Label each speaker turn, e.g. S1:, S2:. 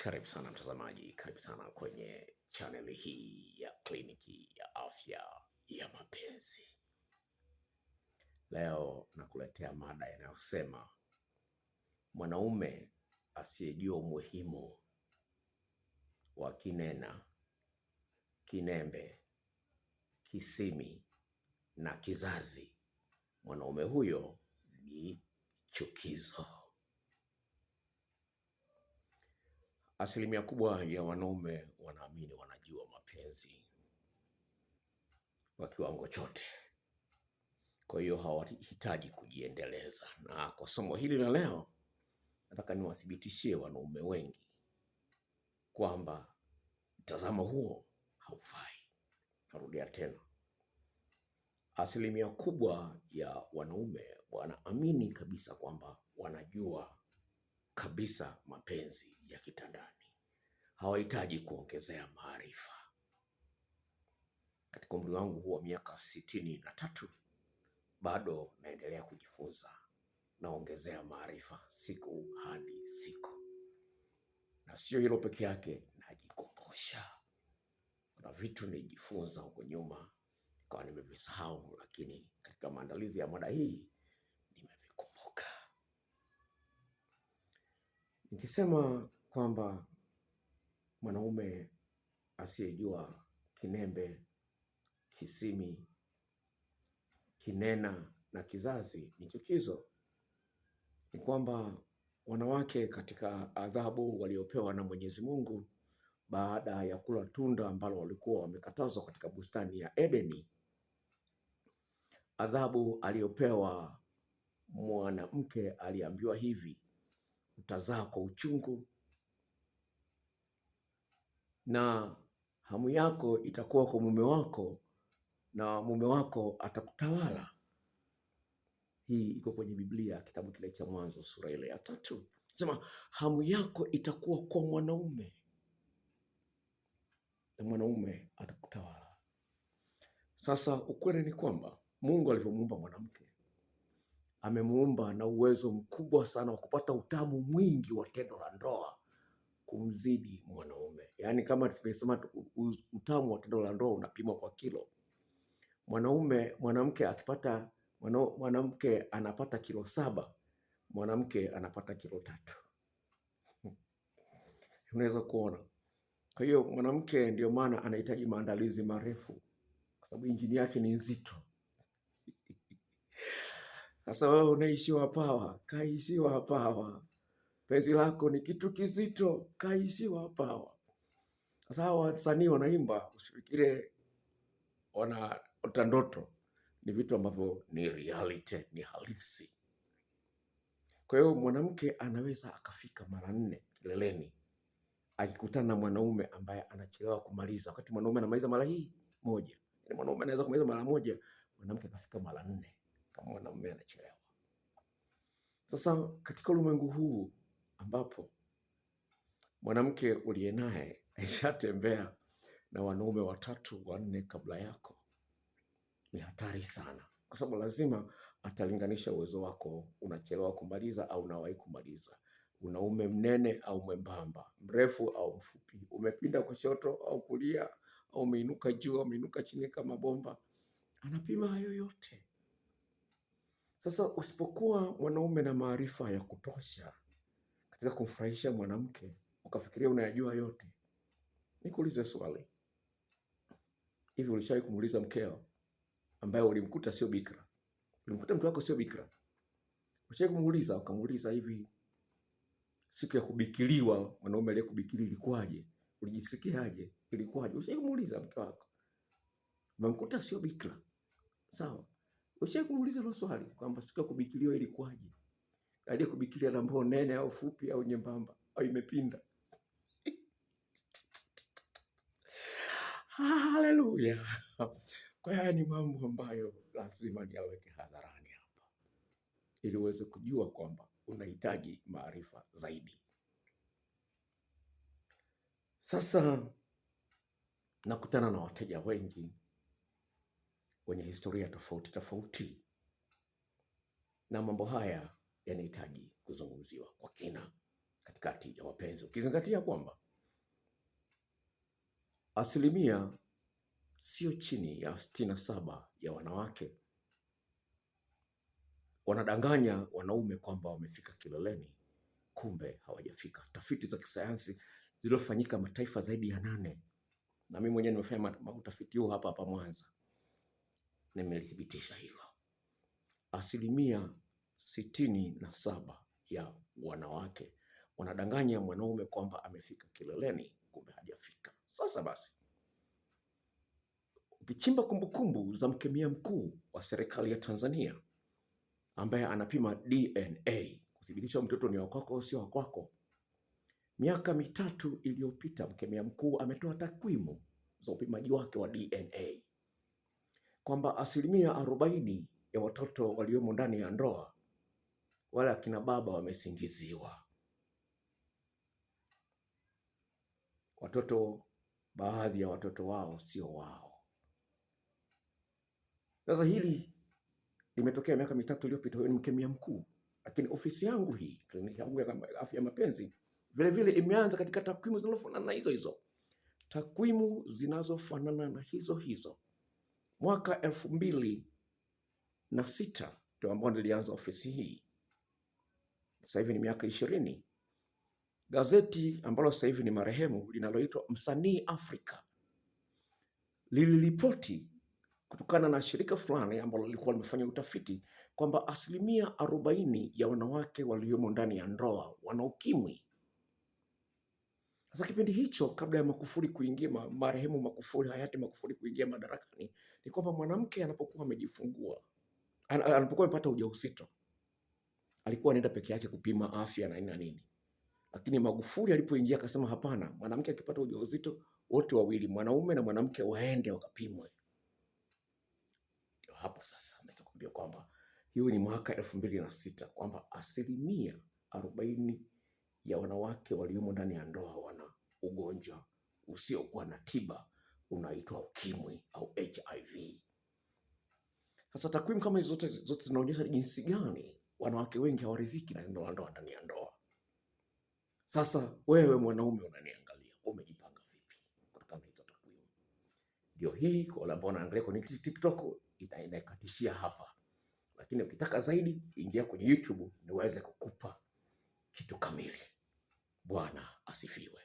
S1: Karibu sana mtazamaji, karibu sana kwenye chaneli hii ya kliniki ya afya ya mapenzi. Leo nakuletea mada inayosema mwanaume asiyejua umuhimu wa kinena, kinembe, kisimi na kizazi, mwanaume huyo ni chukizo. Asilimia kubwa ya wanaume wanaamini wanajua mapenzi kwa kiwango chote, kwa hiyo hawahitaji kujiendeleza. Na kwa somo hili la leo, nataka niwathibitishie wanaume wengi kwamba mtazamo huo haufai. Narudia tena, asilimia kubwa ya wanaume wanaamini kabisa kwamba wanajua kabisa mapenzi ya kitandani, hawahitaji kuongezea maarifa. Katika umri wangu huu wa miaka 63 bado naendelea kujifunza, naongezea maarifa siku hadi siku, na sio hilo peke yake, najikumbusha. Kuna vitu nijifunza huko nyuma nikawa nimevisahau, lakini katika maandalizi ya mada hii nimevikumbuka. Nikisema kwamba mwanaume asiyejua kinembe, kisimi, kinena na kizazi ni chukizo, ni kwamba wanawake katika adhabu waliopewa na Mwenyezi Mungu baada ya kula tunda ambalo walikuwa wamekatazwa katika bustani ya Edeni, adhabu aliyopewa mwanamke, aliambiwa hivi: utazaa kwa uchungu na hamu yako itakuwa kwa mume wako na mume wako atakutawala. Hii iko kwenye Biblia, kitabu kile cha Mwanzo sura ile ya 3. Sema hamu yako itakuwa kwa mwanaume na mwanaume atakutawala. Sasa ukweli ni kwamba Mungu alivyomuumba mwanamke, amemuumba na uwezo mkubwa sana wa kupata utamu mwingi wa tendo la ndoa kumzidi mwanaume. Yaani kama tukisema utamu wa tendo la ndoa unapimwa kwa kilo, mwanamke anapata kilo 7, mwanamke anapata kilo 3. Unaweza kuona. Kwa hiyo mwanamke ndio maana anahitaji maandalizi marefu, kwa sababu injini yake ni nzito. Sasa wewe unaishiwa pawa, kaishiwa pawa. Penzi lako ni kitu kizito, kaishiwa pawa. Sasa hawa wasanii wanaimba, usifikire wanaota ndoto, ni vitu ambavyo ni reality, ni halisi. Kwa hiyo mwanamke anaweza akafika mara 4 kileleni akikutana na mwanaume ambaye anachelewa kumaliza, wakati mwanaume anamaliza mara hii moja. Yaani mwanaume anaweza kumaliza mara 1, mwanamke akafika mara 4 kama mwanaume anachelewa. Sasa katika ulimwengu huu ambapo mwanamke uliye naye aishatembea na wanaume 3, 4 kabla yako, ni hatari sana, kwa sababu lazima atalinganisha uwezo wako, unachelewa kumaliza au unawahi kumaliza, unaume mnene au mwembamba, mrefu au mfupi, umepinda kushoto au kulia, au umeinuka juu au umeinuka chini kama bomba. Anapima hayo yote. Sasa usipokuwa mwanaume na maarifa ya kutosha katika kumfurahisha mwanamke, ukafikiria unayajua yote, nikuulize swali. Hivi ulishawahi kumuuliza mkeo ambaye ulimkuta sio bikra? Ulimkuta mke wako sio bikra. Ulishawahi kumuuliza, ukamuuliza hivi, siku ya kubikiliwa mwanaume aliyekubikili ilikuwaje? Ulijisikiaje? Ilikuwaje? Ulishawahi kumuuliza mke wako? Umemkuta sio bikra. Sawa? Ulishawahi kumuuliza hilo swali kwamba siku ya kubikiliwa ilikuwaje? Aliyekubikilia na mbao nene au fupi au nyembamba au imepinda? Haleluya. Kwa hiyo ni mambo ambayo lazima niyaweke hadharani hapa, ili uweze kujua kwamba unahitaji maarifa zaidi. Sasa nakutana na wateja wengi wenye historia tofauti tofauti, na mambo haya yanahitaji kuzungumziwa kwa kina katikati ya wapenzi, ukizingatia kwamba asilimia sio chini ya 67 ya wanawake wanadanganya wanaume kwamba wamefika kileleni, kumbe hawajafika. Tafiti za kisayansi zilizofanyika mataifa zaidi ya 8, na mimi mwenyewe nimefanya utafiti huu hapa Mwanza, nimelithibitisha hilo. Asilimia 67 ya wanawake wanadanganya mwanaume kwamba amefika kileleni, kumbe hajafika. Sasa basi, ukichimba kumbukumbu za mkemia mkuu wa serikali ya Tanzania ambaye anapima DNA kuthibitisha mtoto ni wa kwako au sio wa kwako, miaka 3 iliyopita mkemia mkuu ametoa takwimu za upimaji wake wa DNA kwamba asilimia 40 ya watoto waliomo ndani ya ndoa wala akina baba wamesingiziwa. Watoto, baadhi ya watoto wao sio wao. Sasa hili limetokea miaka 3 iliyopita. Huyo ni mkemia mkuu, lakini ofisi yangu hii, kliniki yangu ya afya ya mapenzi, vile vile imeanza katika takwimu zinazofanana na hizo. Takwimu zinazofanana na hizo. Mwaka 2006 ndio ambao nilianza ofisi hii. Sasa hivi ni miaka 20. Gazeti ambalo sasa hivi ni marehemu linaloitwa Msanii Afrika liliripoti kutokana na shirika fulani ambalo lilikuwa limefanya utafiti kwamba asilimia 40 ya wanawake waliomo ndani ya ndoa wana ukimwi. Sasa kipindi hicho, kabla ya Magufuli kuingia, marehemu Magufuli, hayati Magufuli kuingia madarakani, ni kwamba mwanamke anapokuwa amejifungua, anapokuwa amepata ujauzito, alikuwa anaenda peke yake kupima afya na nini. Lakini Magufuli alipoingia akasema hapana, mwanamke akipata ujauzito wote wawili, mwanaume na mwanamke, waende wakapimwe. Ndio hapo sasa nitakwambia kwamba hiyo ni mwaka 2006 kwamba asilimia 40 ya wanawake waliomo ndani ya ndoa wana ugonjwa usiokuwa na tiba unaitwa ukimwi au HIV. Sasa takwimu kama hizo zote zinaonyesha jinsi gani wanawake wengi hawaridhiki na ndoa ndani ya ndoa. Sasa wewe mwanaume unaniangalia, umejipanga vipi kutokana na hizo takwimu? Ndio hii kwa wale ambao wanaangalia kwenye TikTok inaikatishia hapa, lakini ukitaka zaidi ingia kwenye YouTube niweze kukupa kitu kamili. Bwana asifiwe.